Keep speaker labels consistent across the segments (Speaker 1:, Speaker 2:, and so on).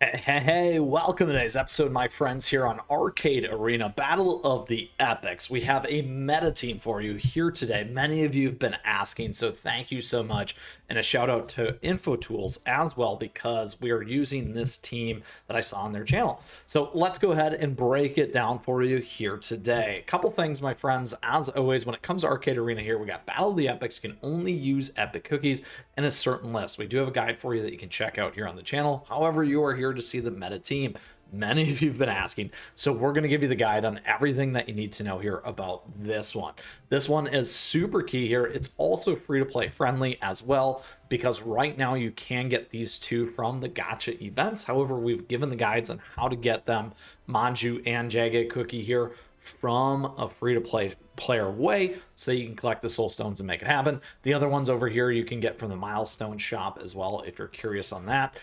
Speaker 1: Hey, welcome to today's episode, my friends, here on Arcade Arena Battle of the Epics. We have a meta team for you here today. Many of you have been asking, so thank you so much. And a shout out to InfoTools as well, because we are using this team that I saw on their channel. So let's go ahead and break it down for you here today. A couple things, my friends. As always, when it comes to Arcade Arena here, we got Battle of the Epics. You can only use epic cookies in a certain list. We do have a guide for you that you can check out here on the channel. However, you are here to see the meta team. Many of you have been asking, so we're going to give you the guide on everything that you need to know here about this one. This one is super key here. It's also free to play friendly as well, because right now you can get these two from the gacha events. However, we've given the guides on how to get them, Manju and Jaggy cookie here, from a free to play player way, so you can collect the soul stones and make it happen. The other ones over here you can get from the milestone shop as well if you're curious on that.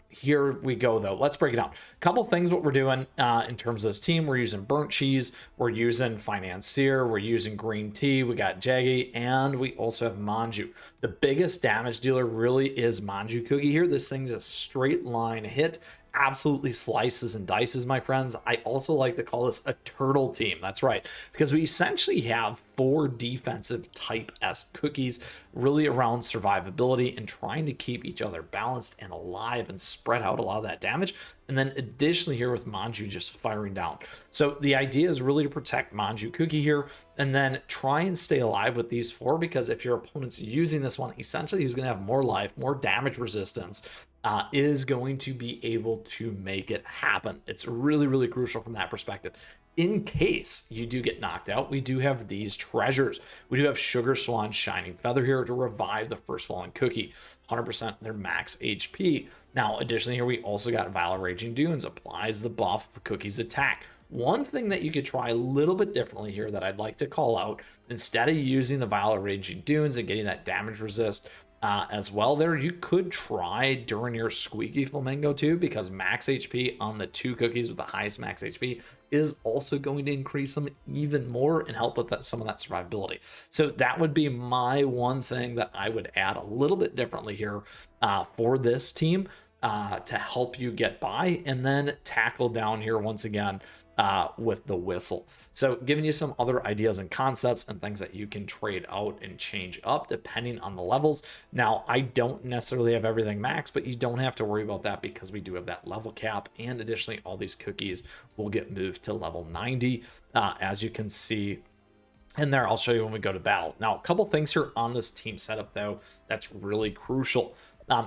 Speaker 1: Here we go though. Let's break it down. A couple things what we're doing in terms of this team. We're using burnt cheese, we're using financier, we're using green tea, we got Jaggy, and we also have Manju. The biggest damage dealer really is Manju cookie here. This thing's a straight line hit, absolutely slices and dices, my friends. I also like to call this a turtle team. That's right, because we essentially have 4 defensive type S cookies really around survivability and trying to keep each other balanced and alive and spread out a lot of that damage. And then additionally here with Manju just firing down. So the idea is really to protect Manju cookie here and then try and stay alive with these 4, because if your opponent's using this one, essentially he's going to have more life, more damage resistance, is going to be able to make it happen. It's really, really crucial from that perspective. In case you do get knocked out, we do have these treasures. We do have Sugar Swan Shining Feather here to revive the first fallen cookie, 100% their max HP. Now, additionally here, we also got Vile Raging Dunes, applies the buff the cookie's attack. One thing that you could try a little bit differently here that I'd like to call out, instead of using the Vile Raging Dunes and getting that damage resist, as well there, you could try during your Squeaky Flamingo too, because max HP on the 2 cookies with the highest max HP is also going to increase them even more and help with some of that survivability. So that would be my one thing that I would add a little bit differently here for this team to help you get by, and then tackle down here once again with the whistle. So giving you some other ideas and concepts and things that you can trade out and change up depending on the levels. Now, I don't necessarily have everything max, but you don't have to worry about that because we do have that level cap, and additionally all these cookies will get moved to level 90 as you can see. And there, I'll show you when we go to battle. Now, a couple things here on this team setup though that's really crucial.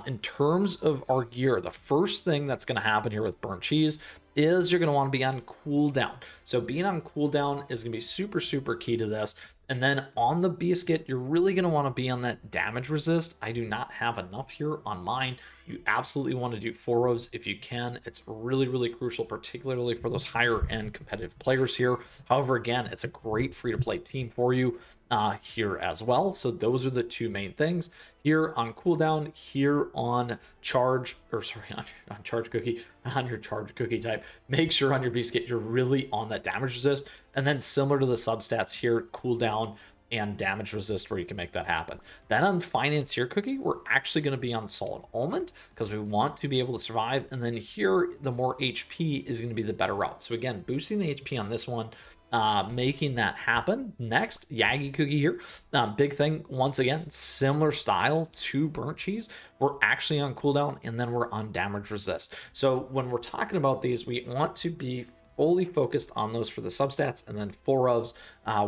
Speaker 1: In terms of our gear, the first thing that's going to happen here with burnt cheese is you're going to want to be on cooldown. So being on cooldown is going to be super, super key to this. And then on the biscuit, you're really going to want to be on that damage resist. I do not have enough here on mine. You absolutely want to do 4 rows if you can. It's really, really crucial, particularly for those higher end competitive players here. However, again, it's a great free to play team for you here as well. So those are the 2 main things here on cooldown, here on charge, or sorry, on charge cookie, on your charge cookie type. Make sure on your biscuit you're really on that damage resist, and then similar to the substats here, cooldown and damage resist, where you can make that happen. Then on financier cookie, we're actually going to be on solid almond because we want to be able to survive. And then here, the more HP is going to be the better route. So again, boosting the HP on this one, making that happen. Next, Jaggy cookie here. Big thing, once again, similar style to burnt cheese. We're actually on cooldown, and then we're on damage resist. So when we're talking about these, we want to be fully focused on those for the substats, and then 4 ofs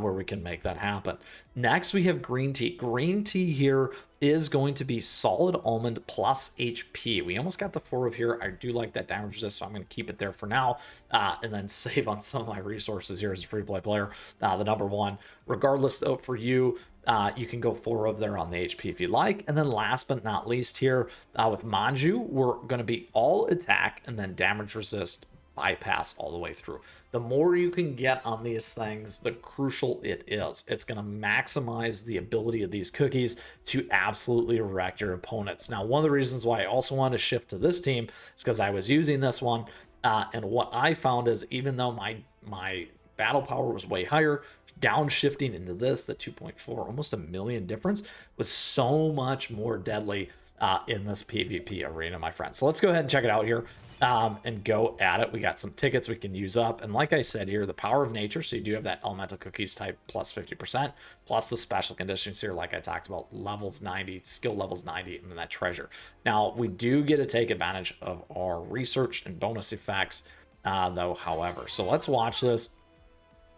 Speaker 1: where we can make that happen. Next, we have green tea. Green tea here is going to be solid almond plus HP. We almost got the 4 of here. I do like that damage resist, so I'm going to keep it there for now, and then save on some of my resources here as a free play player. The number 1, regardless though, for you, you can go 4 of there on the HP if you like. And then last but not least here, with Manju, we're going to be all attack and then damage resist bypass all the way through. The more you can get on these things, the crucial it is. It's going to maximize the ability of these cookies to absolutely wreck your opponents. Now, one of the reasons why I also wanted to shift to this team is because I was using this one, and what I found is even though my battle power was way higher, downshifting into this, the 2.4, almost a million difference, was so much more deadly in this PvP arena, my friends. So let's go ahead and check it out here. and go at it. We got some tickets we can use up. And like I said here, the power of nature. So you do have that elemental cookies type plus 50%, plus the special conditions here, like I talked about, levels 90, skill levels 90, and then that treasure. Now, we do get to take advantage of our research and bonus effects, though, however. So let's watch this.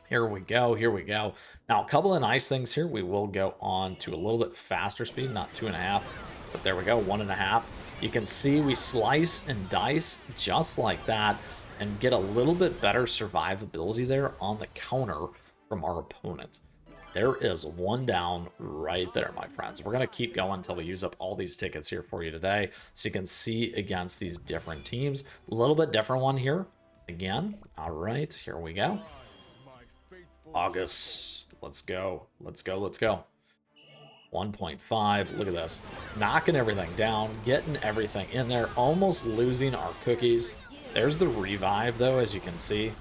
Speaker 1: Here we go. Here we go. Now, a couple of nice things here. We will go on to a little bit faster speed, not 2.5, but there we go, 1.5. You can see we slice and dice just like that and get a little bit better survivability there on the counter from our opponent. There is one down right there, my friends. We're going to keep going until we use up all these tickets here for you today, so you can see against these different teams. A little bit different one here. Again, all right, here we go. August, let's go. Let's go, let's go. 1.5, look at this. Knocking everything down, getting everything in there, almost losing our cookies. There's the revive, though, as you can see.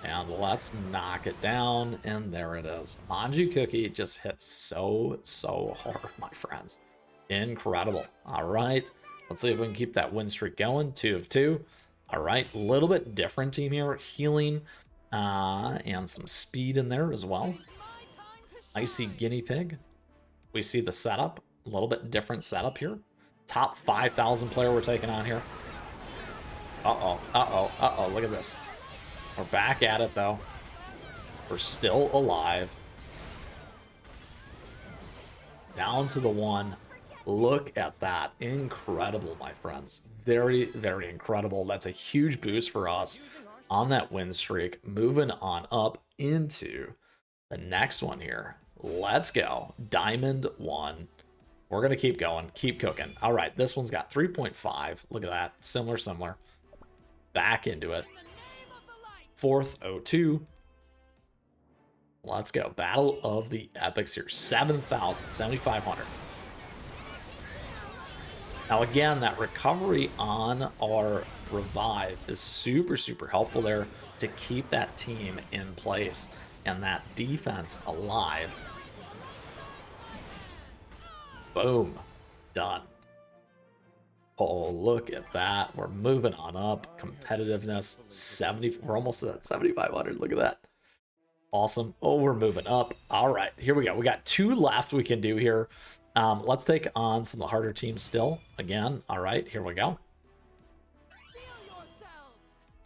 Speaker 1: And let's knock it down, and there it is. Manju Cookie just hits so hard, my friends. Incredible. All right, let's see if we can keep that win streak going. 2 of 2. All right, a little bit different team here. Healing and some speed in there as well. Icy Guinea Pig. We see the setup. A little bit different setup here. Top 5,000 player we're taking on here. Uh-oh. Look at this. We're back at it, though. We're still alive. Down to the 1. Look at that. Incredible, my friends. Very, very incredible. That's a huge boost for us on that win streak. Moving on up into the next one here. Let's go. Diamond 1. We're going to keep going. Keep cooking. All right. This one's got 3.5. Look at that. Similar. Back into it. 4th 02. Let's go. Battle of the Epics here. 7,000. 7,500. Now, again, that recovery on our revive is super helpful there to keep that team in place and that defense alive. Boom. Done. Oh, look at that. We're moving on up. Competitiveness, 70. We're almost at 7,500. Look at that. Awesome. Oh, we're moving up. All right, here we go. We got 2 left we can do here. Let's take on some of the harder teams still. Again, all right, here we go.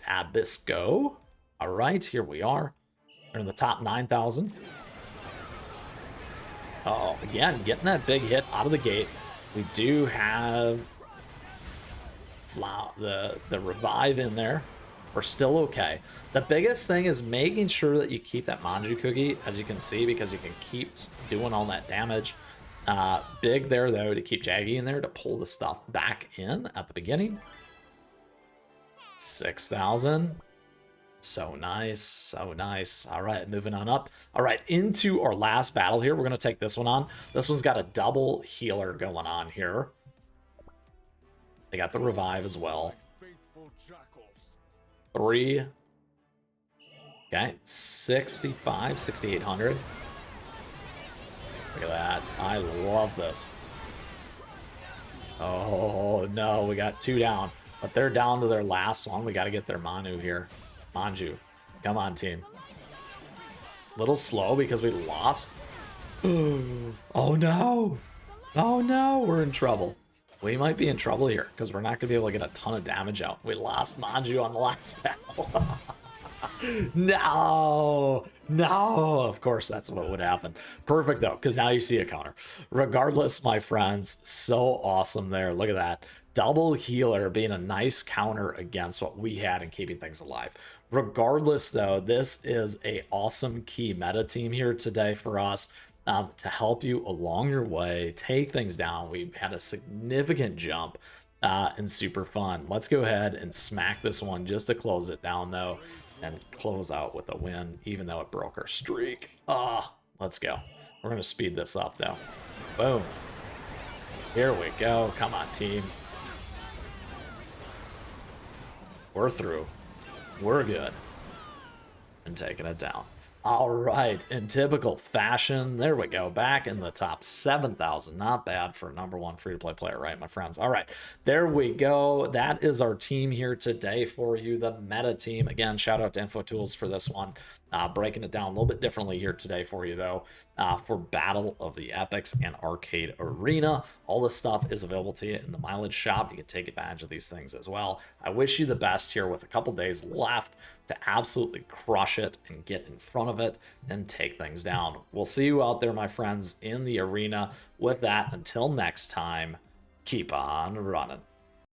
Speaker 1: Tabisco. All right, here we are. We're in the top 9,000. Uh-oh, again, getting that big hit out of the gate. We do have the revive in there. We're still okay. The biggest thing is making sure that you keep that Manju Cookie, as you can see, because you can keep doing all that damage. Big there, though, to keep Jaggy in there to pull the stuff back in at the beginning. 6,000. So nice. All right, moving on up. All right, into our last battle here. We're going to take this one on. This one's got a double healer going on here. They got the revive as well. 3. Okay, 65, 6,800. Look at that. I love this. Oh, no, we got 2 down. But they're down to their last one. We got to get their Manu here. Manju. Come on, team. Little slow because we lost. Oh, no. Oh, no. We're in trouble. We might be in trouble here because we're not going to be able to get a ton of damage out. We lost Manju on the last battle. No, of course that's what would happen. Perfect though, because now you see a counter. Regardless, my friends, so awesome there. Look at that. Double healer being a nice counter against what we had and keeping things alive. Regardless though, this is a awesome key meta team here today for us to help you along your way, take things down. We had a significant jump and super fun. Let's go ahead and smack this one just to close it down though. And close out with a win, even though it broke our streak. Let's go. We're going to speed this up, though. Boom. Here we go. Come on, team. We're through. We're good. And taking it down. All right, in typical fashion, there we go. Back in the top 7,000. Not bad for a number one free-to-play player, right, my friends? All right, there we go. That is our team here today for you, the meta team. Again, shout out to InfoTools for this one. Breaking it down a little bit differently here today for you, though, for Battle of the Epics and Arcade Arena. All this stuff is available to you in the mileage shop. You can take advantage of these things as well. I wish you the best here with a couple days left to absolutely crush it and get in front of it and take things down. We'll see you out there, my friends, in the arena. With that, until next time, keep on running.